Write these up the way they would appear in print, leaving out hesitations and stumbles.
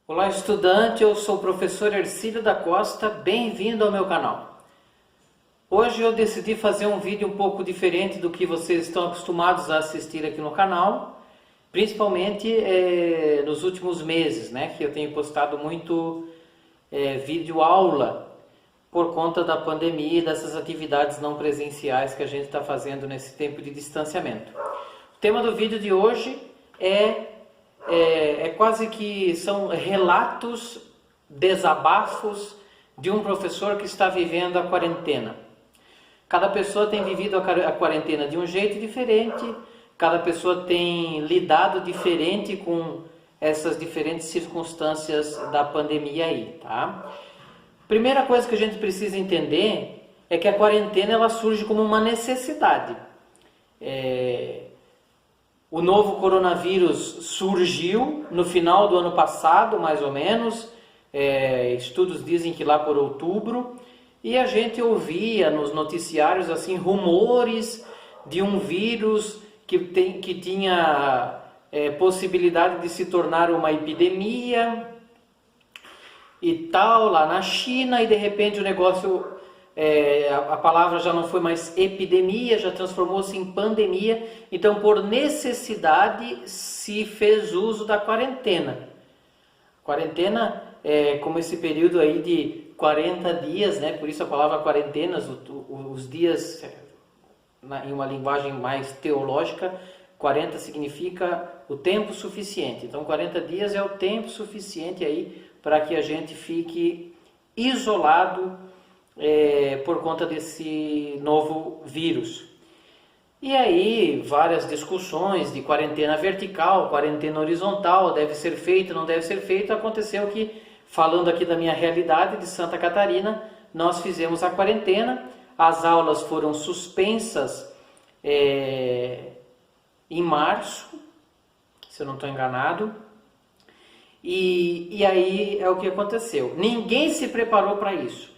Olá estudante, eu sou o professor Ercílio da Costa, bem-vindo ao meu canal. Hoje eu decidi fazer um vídeo um pouco diferente do que vocês estão acostumados a assistir aqui no canal, principalmente nos últimos meses, né, que eu tenho postado muito vídeo aula por conta da pandemia e dessas atividades não presenciais que a gente está fazendo nesse tempo de distanciamento. O tema do vídeo de hoje é quase que são relatos, desabafos de um professor que está vivendo a quarentena. Cada pessoa tem vivido a quarentena de um jeito diferente, cada pessoa tem lidado diferente com essas diferentes circunstâncias da pandemia aí, tá? Primeira coisa que a gente precisa entender é que a quarentena ela surge como uma necessidade. O novo coronavírus surgiu no final do ano passado, mais ou menos, estudos dizem que lá por outubro, e a gente ouvia nos noticiários assim rumores de um vírus que tinha possibilidade de se tornar uma epidemia e tal, lá na China, e de repente o negócio... a palavra já não foi mais epidemia, já transformou-se em pandemia. Então, por necessidade, se fez uso da quarentena. Quarentena é como esse período aí de 40 dias, né? Por isso a palavra quarentenas, os dias, em uma linguagem mais teológica, 40 significa o tempo suficiente. Então, 40 dias é o tempo suficiente aí para que a gente fique isolado por conta desse novo vírus. E aí várias discussões de quarentena vertical, quarentena horizontal, deve ser feito, não deve ser feito. Aconteceu que, falando aqui da minha realidade de Santa Catarina, nós fizemos a quarentena, as aulas foram suspensas em março, se eu não estou enganado, e aí é o que aconteceu. Ninguém se preparou para isso.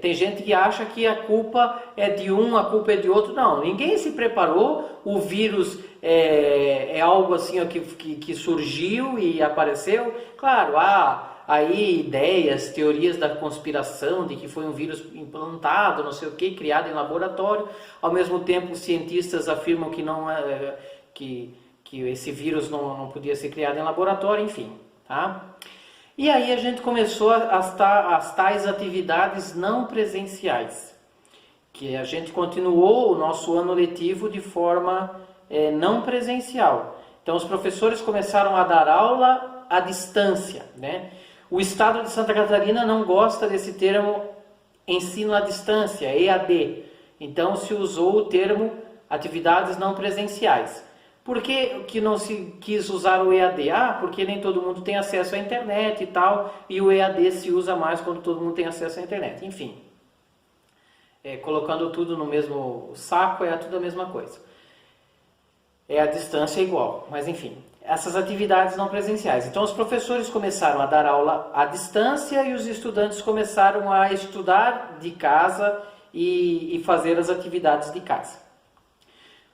Tem gente que acha que a culpa é de um, a culpa é de outro. Não, ninguém se preparou. O vírus é algo assim que surgiu e apareceu. Claro, há aí ideias, teorias da conspiração de que foi um vírus implantado, não sei o que, criado em laboratório. Ao mesmo tempo, os cientistas afirmam que não que esse vírus não podia ser criado em laboratório, enfim, tá? E aí a gente começou as tais atividades não presenciais, que a gente continuou o nosso ano letivo de forma não presencial. Então os professores começaram a dar aula à distância, né? O estado de Santa Catarina não gosta desse termo ensino à distância, EAD. Então se usou o termo atividades não presenciais. Por que não se quis usar o EAD? Porque nem todo mundo tem acesso à internet e tal, e o EAD se usa mais quando todo mundo tem acesso à internet. Enfim, colocando tudo no mesmo saco, tudo a mesma coisa. A distância é igual, mas enfim, essas atividades não presenciais. Então os professores começaram a dar aula à distância e os estudantes começaram a estudar de casa e fazer as atividades de casa.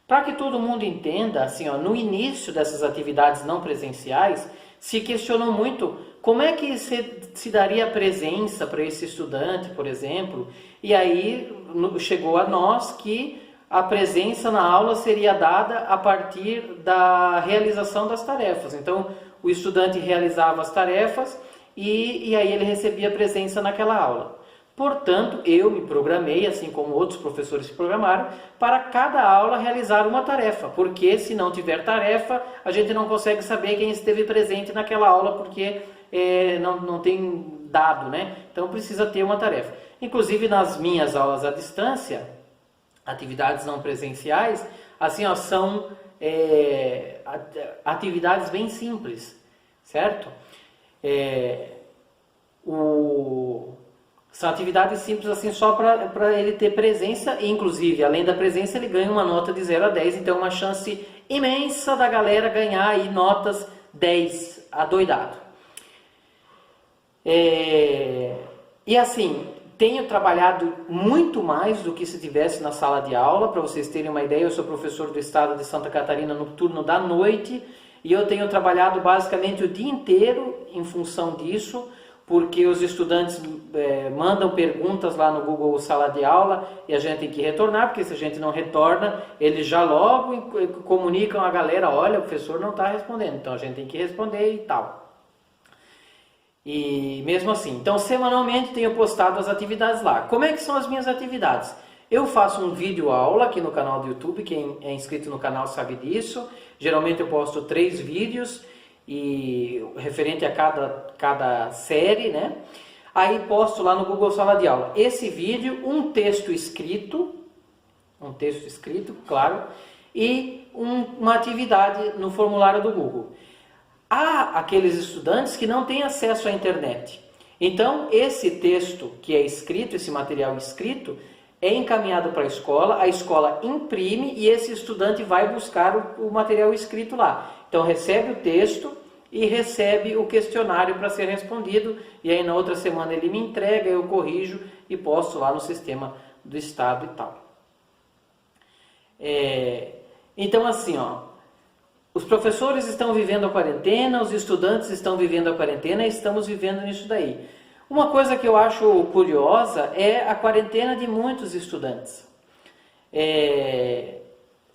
Para que todo mundo entenda, assim, no início dessas atividades não presenciais, se questionou muito como é que se daria a presença para esse estudante, por exemplo, e aí chegou a nós que a presença na aula seria dada a partir da realização das tarefas. Então, o estudante realizava as tarefas e aí ele recebia presença naquela aula. Portanto, eu me programei, assim como outros professores se programaram, para cada aula realizar uma tarefa, porque se não tiver tarefa, a gente não consegue saber quem esteve presente naquela aula, porque não tem dado, né? Então precisa ter uma tarefa. Inclusive nas minhas aulas à distância, atividades não presenciais, assim, são atividades bem simples, certo? São atividades simples assim só para ele ter presença, e inclusive, além da presença, ele ganha uma nota de 0 a 10, então uma chance imensa da galera ganhar aí notas 10, adoidado. E assim, tenho trabalhado muito mais do que se tivesse na sala de aula. Para vocês terem uma ideia, eu sou professor do estado de Santa Catarina no turno da noite, e eu tenho trabalhado basicamente o dia inteiro em função disso, porque os estudantes mandam perguntas lá no Google Sala de Aula e a gente tem que retornar, porque se a gente não retorna, eles já logo comunicam a galera, olha, o professor não está respondendo, então a gente tem que responder e tal. E mesmo assim, então semanalmente tenho postado as atividades lá. Como é que são as minhas atividades? Eu faço um vídeo aula aqui no canal do YouTube, quem é inscrito no canal sabe disso. Geralmente eu posto 3 vídeos, e referente a cada série, né? Aí posto lá no Google Sala de Aula esse vídeo, um texto escrito, claro, e uma atividade no formulário do Google. Há aqueles estudantes que não têm acesso à internet. Então, esse texto que é escrito, esse material escrito, é encaminhado para a escola imprime e esse estudante vai buscar o material escrito lá. Então recebe o texto e recebe o questionário para ser respondido, e aí na outra semana ele me entrega, eu corrijo e posto lá no sistema do Estado e tal. Então assim, os professores estão vivendo a quarentena, os estudantes estão vivendo a quarentena e estamos vivendo nisso daí. Uma coisa que eu acho curiosa é a quarentena de muitos estudantes.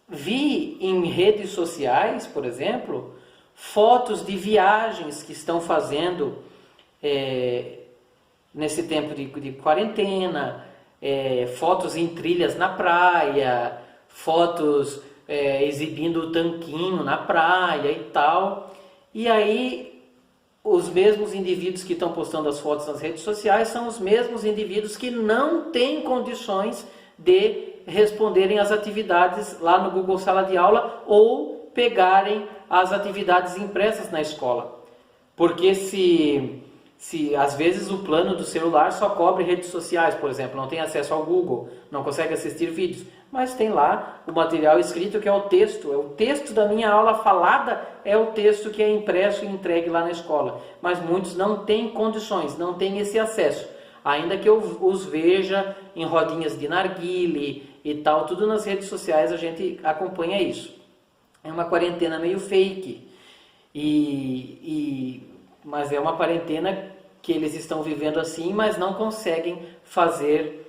Vi em redes sociais, por exemplo, fotos de viagens que estão fazendo nesse tempo de quarentena, fotos em trilhas na praia, fotos exibindo o tanquinho na praia e tal. E aí os mesmos indivíduos que estão postando as fotos nas redes sociais são os mesmos indivíduos que não têm condições de responderem às atividades lá no Google Sala de Aula ou pegarem as atividades impressas na escola. Porque se às vezes o plano do celular só cobre redes sociais, por exemplo, não tem acesso ao Google, não consegue assistir vídeos, mas tem lá o material escrito que é o texto da minha aula falada, é o texto que é impresso e entregue lá na escola. Mas muitos não têm condições, não têm esse acesso, ainda que eu os veja em rodinhas de narguile e tal, tudo nas redes sociais a gente acompanha isso. É uma quarentena meio fake, mas é uma quarentena que eles estão vivendo assim, mas não conseguem fazer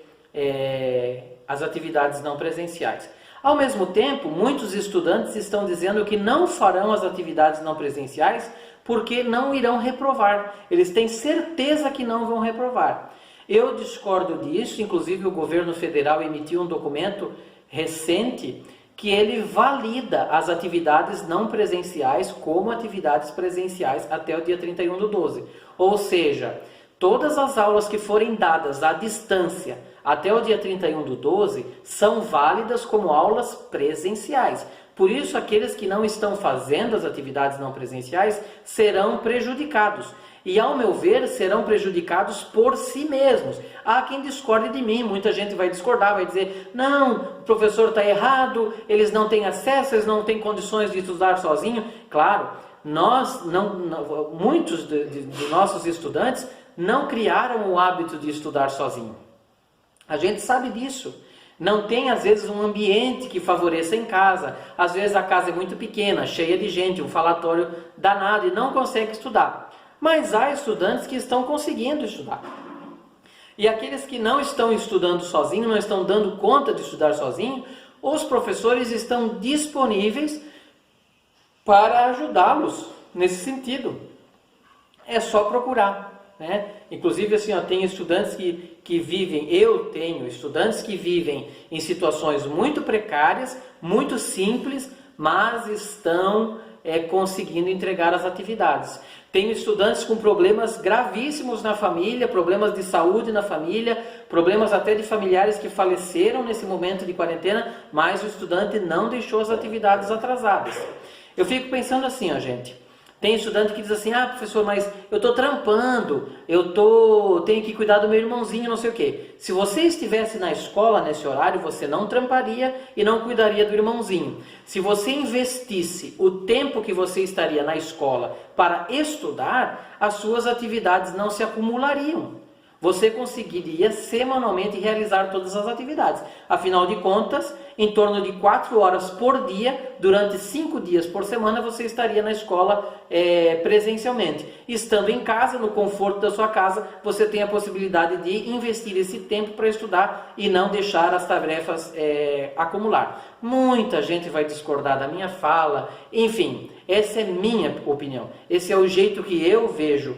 as atividades não presenciais. Ao mesmo tempo, muitos estudantes estão dizendo que não farão as atividades não presenciais porque não irão reprovar. Eles têm certeza que não vão reprovar. Eu discordo disso, inclusive o governo federal emitiu um documento recente que ele valida as atividades não presenciais como atividades presenciais até o dia 31/12. Ou seja, todas as aulas que forem dadas à distância até o dia 31/12 são válidas como aulas presenciais. Por isso, aqueles que não estão fazendo as atividades não presenciais serão prejudicados. E, ao meu ver, serão prejudicados por si mesmos. Há quem discorde de mim, muita gente vai discordar, vai dizer, não, o professor está errado, eles não têm acesso, eles não têm condições de estudar sozinho. Claro, muitos de nossos estudantes não criaram o hábito de estudar sozinho. A gente sabe disso. Não tem, às vezes, um ambiente que favoreça em casa. Às vezes a casa é muito pequena, cheia de gente, um falatório danado e não consegue estudar. Mas há estudantes que estão conseguindo estudar. E aqueles que não estão estudando sozinho, não estão dando conta de estudar sozinho, os professores estão disponíveis para ajudá-los nesse sentido. É só procurar, né? Inclusive, assim, tem estudantes que vivem, eu tenho estudantes que vivem em situações muito precárias, muito simples, mas estão conseguindo entregar as atividades. Tenho estudantes com problemas gravíssimos na família, problemas de saúde na família, problemas até de familiares que faleceram nesse momento de quarentena, mas o estudante não deixou as atividades atrasadas. Eu fico pensando assim, gente, tem estudante que diz assim, professor, mas eu estou trampando, tenho que cuidar do meu irmãozinho, não sei o quê. Se você estivesse na escola nesse horário, você não tramparia e não cuidaria do irmãozinho. Se você investisse o tempo que você estaria na escola para estudar, as suas atividades não se acumulariam. você conseguiria semanalmente realizar todas as atividades. Afinal de contas, em torno de 4 horas por dia, durante 5 dias por semana, você estaria na escola presencialmente. Estando em casa, no conforto da sua casa, você tem a possibilidade de investir esse tempo para estudar e não deixar as tarefas acumular. Muita gente vai discordar da minha fala, enfim, essa é minha opinião. Esse é o jeito que eu vejo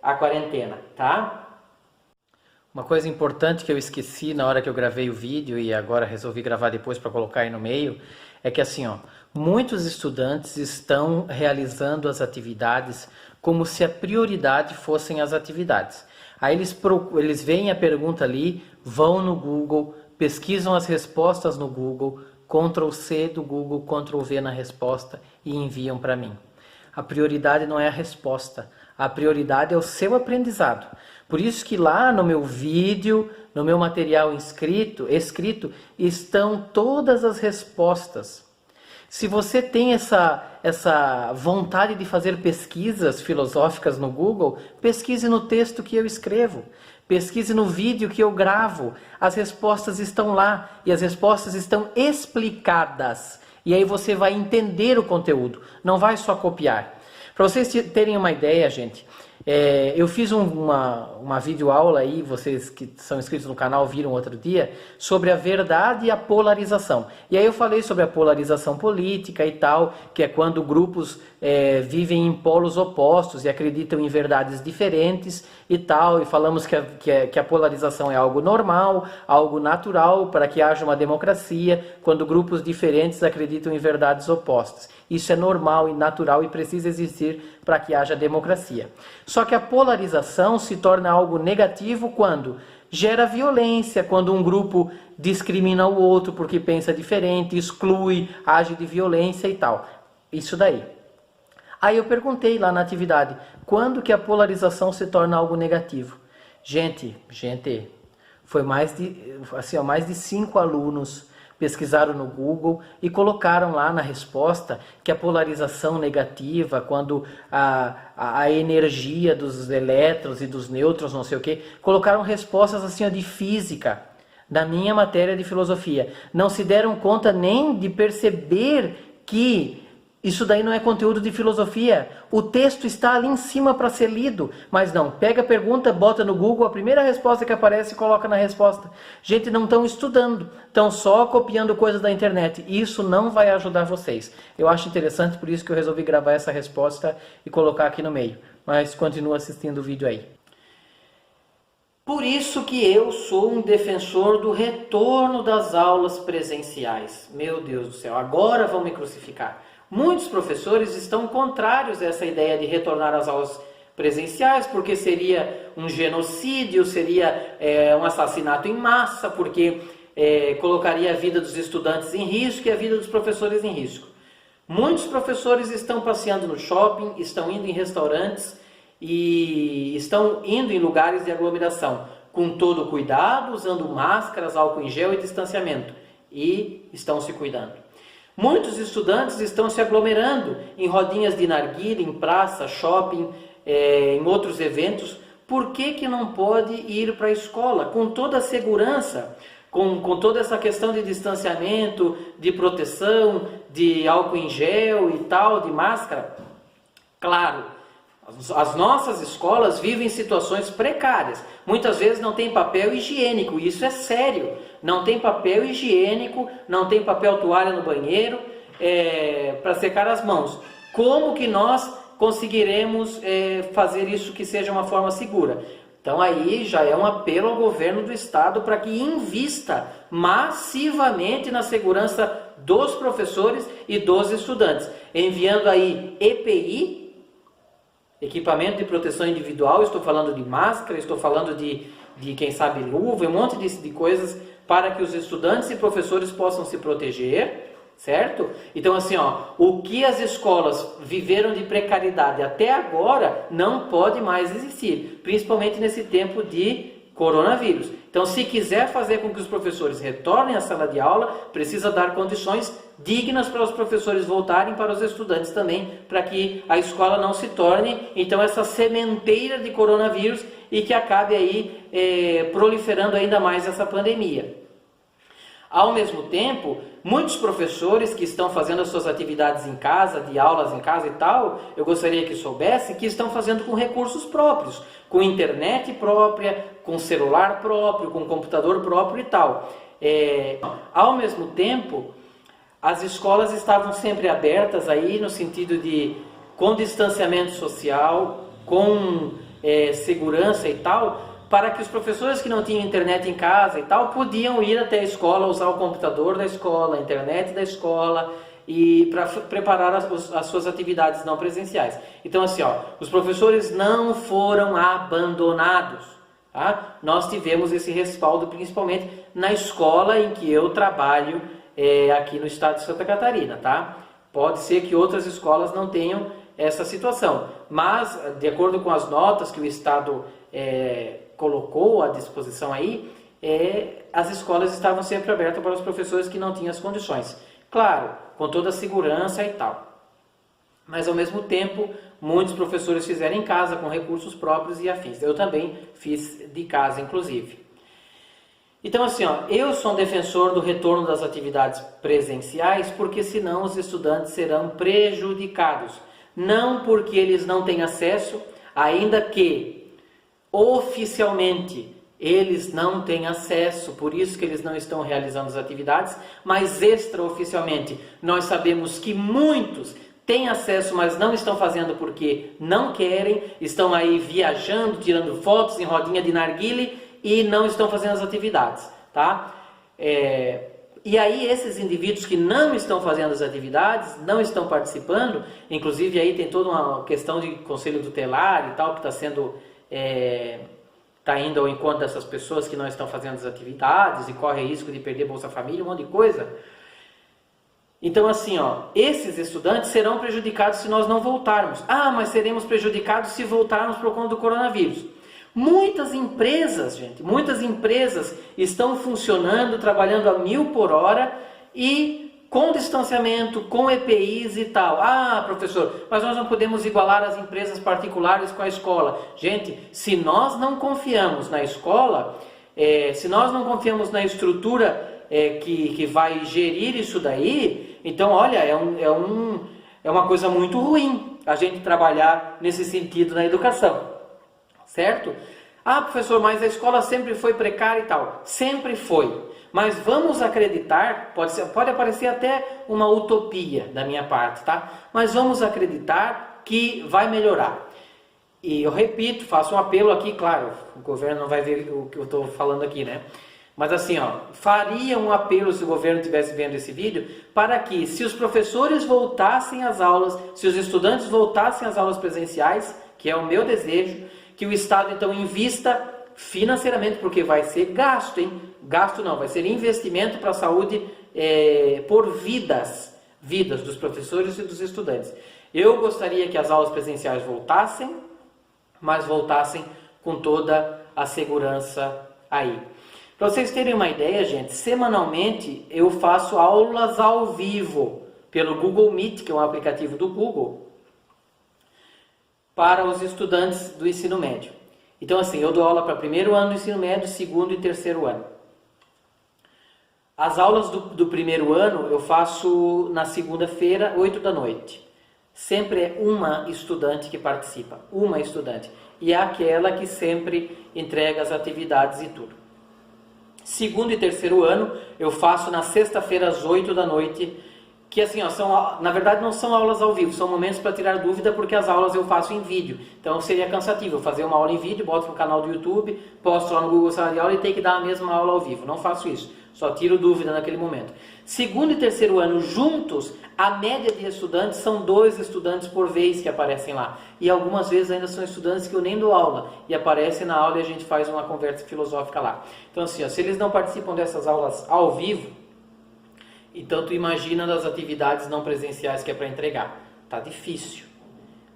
a quarentena, tá? Uma coisa importante que eu esqueci na hora que eu gravei o vídeo e agora resolvi gravar depois para colocar aí no meio, é que assim, ó, muitos estudantes estão realizando as atividades como se a prioridade fossem as atividades. Aí eles veem a pergunta ali, vão no Google, pesquisam as respostas no Google, Ctrl+C do Google, Ctrl+V na resposta e enviam para mim. A prioridade não é a resposta. A prioridade é o seu aprendizado. Por isso que lá no meu vídeo, no meu material escrito, estão todas as respostas. Se você tem essa vontade de fazer pesquisas filosóficas no Google, pesquise no texto que eu escrevo. Pesquise no vídeo que eu gravo. As respostas estão lá e as respostas estão explicadas. E aí você vai entender o conteúdo, não vai só copiar. Para vocês terem uma ideia, gente, eu fiz uma videoaula aí, vocês que são inscritos no canal viram outro dia, sobre a verdade e a polarização. E aí eu falei sobre a polarização política e tal, que é quando grupos vivem em polos opostos e acreditam em verdades diferentes e tal, e falamos que a polarização é algo normal, algo natural para que haja uma democracia, quando grupos diferentes acreditam em verdades opostas. Isso é normal e natural e precisa existir para que haja democracia. Só que a polarização se torna algo negativo quando gera violência, quando um grupo discrimina o outro porque pensa diferente, exclui, age de violência e tal. Isso daí. Aí eu perguntei lá na atividade, quando que a polarização se torna algo negativo? Gente, foi mais de 5 alunos pesquisaram no Google e colocaram lá na resposta que a polarização negativa, quando a energia dos elétrons e dos nêutrons, não sei o que, colocaram respostas assim de física, da minha matéria de filosofia. Não se deram conta nem de perceber que isso daí não é conteúdo de filosofia. O texto está ali em cima para ser lido. Mas não, pega a pergunta, bota no Google, a primeira resposta que aparece e coloca na resposta. Gente, não estão estudando, estão só copiando coisas da internet. Isso não vai ajudar vocês. Eu acho interessante, por isso que eu resolvi gravar essa resposta e colocar aqui no meio. Mas continua assistindo o vídeo aí. Por isso que eu sou um defensor do retorno das aulas presenciais. Meu Deus do céu, agora vão me crucificar. Muitos professores estão contrários a essa ideia de retornar às aulas presenciais, porque seria um genocídio, seria um assassinato em massa, porque colocaria a vida dos estudantes em risco e a vida dos professores em risco. Muitos professores estão passeando no shopping, estão indo em restaurantes e estão indo em lugares de aglomeração, com todo o cuidado, usando máscaras, álcool em gel e distanciamento, e estão se cuidando. Muitos estudantes estão se aglomerando em rodinhas de narguilé, em praça, shopping, em outros eventos. Por que não pode ir para a escola com toda a segurança, com toda essa questão de distanciamento, de proteção, de álcool em gel e tal, de máscara? Claro, as nossas escolas vivem situações precárias. Muitas vezes não tem papel higiênico, isso é sério. Não tem papel higiênico, não tem papel toalha no banheiro para secar as mãos. Como que nós conseguiremos fazer isso que seja uma forma segura? Então aí já é um apelo ao governo do estado para que invista massivamente na segurança dos professores e dos estudantes, enviando aí EPI, equipamento de proteção individual, estou falando de máscara, estou falando de quem sabe luva, um monte de coisas para que os estudantes e professores possam se proteger, certo? Então assim, o que as escolas viveram de precariedade até agora não pode mais existir, principalmente nesse tempo de coronavírus. Então, se quiser fazer com que os professores retornem à sala de aula, precisa dar condições dignas para os professores voltarem, para os estudantes também, para que a escola não se torne, então, essa sementeira de coronavírus e que acabe aí proliferando ainda mais essa pandemia. Ao mesmo tempo, muitos professores que estão fazendo as suas atividades em casa, de aulas em casa e tal, eu gostaria que soubessem que estão fazendo com recursos próprios, com internet própria, com celular próprio, com computador próprio e tal. Ao mesmo tempo, as escolas estavam sempre abertas aí no sentido de com distanciamento social, com segurança e tal, para que os professores que não tinham internet em casa e tal, podiam ir até a escola, usar o computador da escola, a internet da escola, e para preparar as suas atividades não presenciais. Então assim, os professores não foram abandonados, tá? Nós tivemos esse respaldo principalmente na escola em que eu trabalho aqui no estado de Santa Catarina, tá? Pode ser que outras escolas não tenham essa situação, mas de acordo com as notas que o estado colocou à disposição aí, as escolas estavam sempre abertas para os professores que não tinham as condições. Claro, com toda a segurança e tal. Mas ao mesmo tempo, muitos professores fizeram em casa, com recursos próprios e afins. Eu também fiz de casa, inclusive. Então assim, eu sou um defensor do retorno das atividades presenciais, porque senão os estudantes serão prejudicados. Não porque eles não têm acesso, ainda que oficialmente eles não têm acesso, por isso que eles não estão realizando as atividades, mas extraoficialmente nós sabemos que muitos têm acesso, mas não estão fazendo porque não querem, estão aí viajando, tirando fotos em rodinha de narguile e não estão fazendo as atividades, tá? E aí esses indivíduos que não estão fazendo as atividades, não estão participando, inclusive aí tem toda uma questão de conselho tutelar e tal, que está sendo... está indo ao encontro dessas pessoas que não estão fazendo as atividades e corre risco de perder Bolsa Família, um monte de coisa. Então assim, esses estudantes serão prejudicados se nós não voltarmos. Ah, mas seremos prejudicados se voltarmos por conta do coronavírus. Muitas empresas, gente, muitas empresas estão funcionando, trabalhando a 1000 por hora e com distanciamento, com EPIs e tal. Ah, professor, mas nós não podemos igualar as empresas particulares com a escola. Gente, se nós não confiamos na escola, se nós não confiamos na estrutura que vai gerir isso daí, então, olha, é uma coisa muito ruim a gente trabalhar nesse sentido na educação, certo? Ah, professor, mas a escola sempre foi precária e tal. Sempre foi. Mas vamos acreditar, pode parecer até uma utopia da minha parte, tá? Mas vamos acreditar que vai melhorar. E eu repito, faço um apelo aqui, claro, o governo não vai ver o que eu estou falando aqui, né? Mas assim, faria um apelo se o governo estivesse vendo esse vídeo, para que se os professores voltassem às aulas, se os estudantes voltassem às aulas presenciais, que é o meu desejo, que o Estado então invista financeiramente, porque vai ser gasto, hein? Gasto não, vai ser investimento para a saúde por vidas dos professores e dos estudantes. Eu gostaria que as aulas presenciais voltassem, mas voltassem com toda a segurança aí. Para vocês terem uma ideia, gente, semanalmente eu faço aulas ao vivo pelo Google Meet, que é um aplicativo do Google, para os estudantes do ensino médio. Então assim, eu dou aula para primeiro ano do ensino médio, segundo e terceiro ano. As aulas do primeiro ano eu faço na segunda-feira, 8 da noite. Sempre é uma estudante que participa, uma estudante. E é aquela que sempre entrega as atividades e tudo. Segundo e terceiro ano eu faço na sexta-feira às 8 da noite, que assim, na verdade não são aulas ao vivo, são momentos para tirar dúvida, porque as aulas eu faço em vídeo. Então seria cansativo eu fazer uma aula em vídeo, boto no canal do YouTube, posto lá no Google Sala de Aula e ter que dar a mesma aula ao vivo. Não faço isso, só tiro dúvida naquele momento. Segundo e terceiro ano juntos, a média de estudantes são 2 estudantes por vez que aparecem lá. E algumas vezes ainda são estudantes que eu nem dou aula, e aparecem na aula e a gente faz uma conversa filosófica lá. Então assim, se eles não participam dessas aulas ao vivo, então tu imagina das atividades não presenciais que é para entregar. Tá difícil.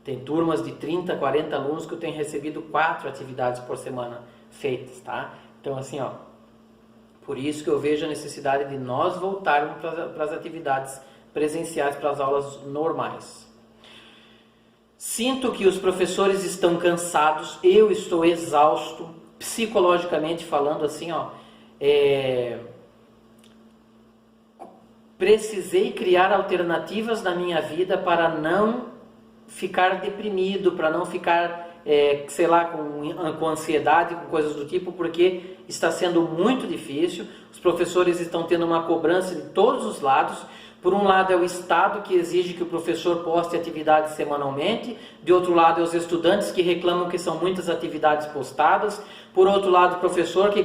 Tem turmas de 30, 40 alunos que eu tenho recebido 4 atividades por semana feitas, tá? Então assim, ó, por isso que eu vejo a necessidade de nós voltarmos para as atividades presenciais, para as aulas normais. Sinto que os professores estão cansados, eu estou exausto, psicologicamente falando assim, ó, precisei criar alternativas na minha vida para não ficar deprimido, para não ficar, sei lá, com ansiedade, com coisas do tipo, porque está sendo muito difícil. Os professores estão tendo uma cobrança de todos os lados. Por um lado é o Estado que exige que o professor poste atividades semanalmente, de outro lado é os estudantes que reclamam que são muitas atividades postadas, por outro lado o professor que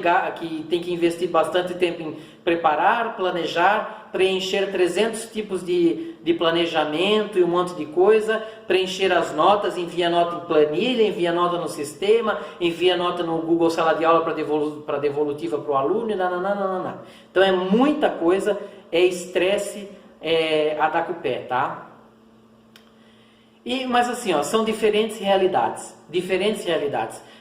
tem que investir bastante tempo em preparar, planejar, preencher 300 tipos de planejamento e um monte de coisa, preencher as notas, envia nota em planilha, envia nota no sistema, envia nota no Google Sala de Aula para devolutiva para o aluno, nananana. Então é muita coisa, é estresse, a dar com o pé, tá? Mas assim, ó, são diferentes realidades.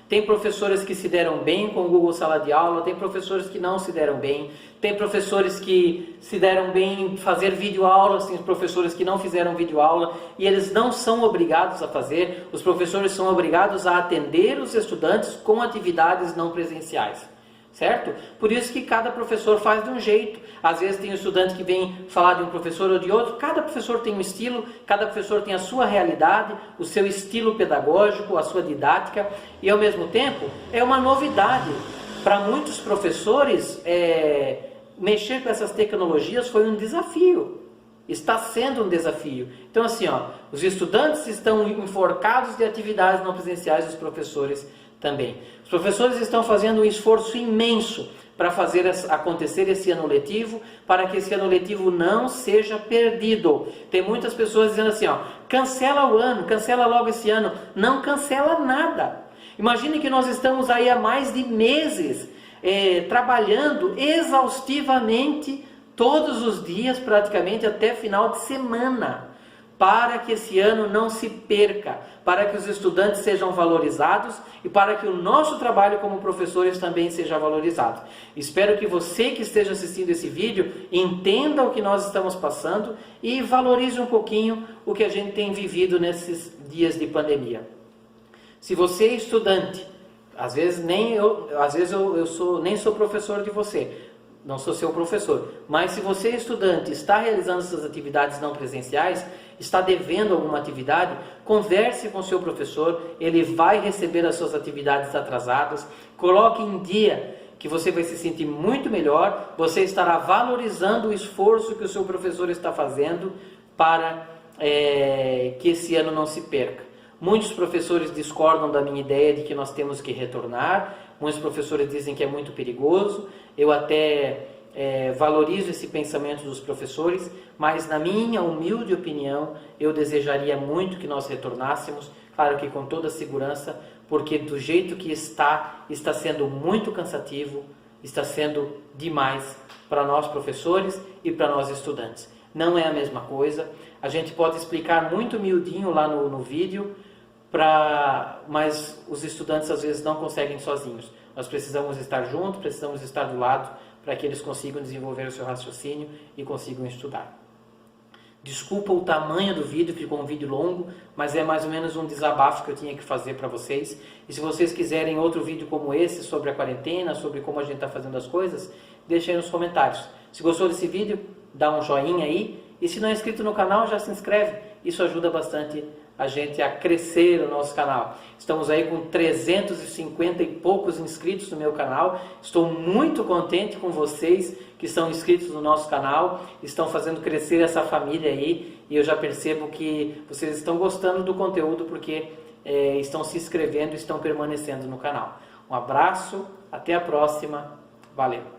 Tem professores que se deram bem com o Google Sala de Aula, tem professores que não se deram bem, tem professores que se deram bem em fazer videoaula, tem professores que não fizeram videoaula, e eles não são obrigados a fazer, os professores são obrigados a atender os estudantes com atividades não presenciais. Certo? Por isso que cada professor faz de um jeito. Às vezes tem um estudante que vem falar de um professor ou de outro. Cada professor tem um estilo, cada professor tem a sua realidade, o seu estilo pedagógico, a sua didática. E ao mesmo tempo é uma novidade. Para muitos professores, mexer com essas tecnologias foi um desafio. Está sendo um desafio. Então assim, ó, os estudantes estão enforcados de atividades não presenciais, os professores também. Os professores estão fazendo um esforço imenso para fazer acontecer esse ano letivo, para que esse ano letivo não seja perdido. Tem muitas pessoas dizendo assim, ó, cancela o ano, cancela logo esse ano. Não cancela nada. Imagine que nós estamos aí há mais de meses trabalhando exaustivamente todos os dias, praticamente até final de semana, para que esse ano não se perca, para que os estudantes sejam valorizados e para que o nosso trabalho como professores também seja valorizado. Espero que você que esteja assistindo esse vídeo entenda o que nós estamos passando e valorize um pouquinho o que a gente tem vivido nesses dias de pandemia. Se você é estudante, às vezes eu nem sou professor de você, não sou seu professor, mas se você é estudante, está realizando essas atividades não presenciais, está devendo alguma atividade, converse com o seu professor, ele vai receber as suas atividades atrasadas, coloque em dia, que você vai se sentir muito melhor, você estará valorizando o esforço que o seu professor está fazendo para que esse ano não se perca. Muitos professores discordam da minha ideia de que nós temos que retornar, muitos professores dizem que é muito perigoso, eu até valorizo esse pensamento dos professores, mas na minha humilde opinião, eu desejaria muito que nós retornássemos, claro que com toda a segurança, porque do jeito que está sendo muito cansativo, está sendo demais para nós professores e para nós estudantes. Não é a mesma coisa, a gente pode explicar muito miudinho lá no vídeo, mas os estudantes às vezes não conseguem sozinhos. Nós precisamos estar juntos, precisamos estar do lado para que eles consigam desenvolver o seu raciocínio e consigam estudar. Desculpa o tamanho do vídeo, ficou um vídeo longo, mas é mais ou menos um desabafo que eu tinha que fazer para vocês. E se vocês quiserem outro vídeo como esse, sobre a quarentena, sobre como a gente está fazendo as coisas, deixem aí nos comentários. Se gostou desse vídeo, dá um joinha aí. E se não é inscrito no canal, já se inscreve. Isso ajuda bastante a gente a crescer o nosso canal. Estamos aí com 350 e poucos inscritos no meu canal. Estou muito contente com vocês que estão inscritos no nosso canal, estão fazendo crescer essa família aí, e eu já percebo que vocês estão gostando do conteúdo porque estão se inscrevendo e estão permanecendo no canal. Um abraço, até a próxima, valeu!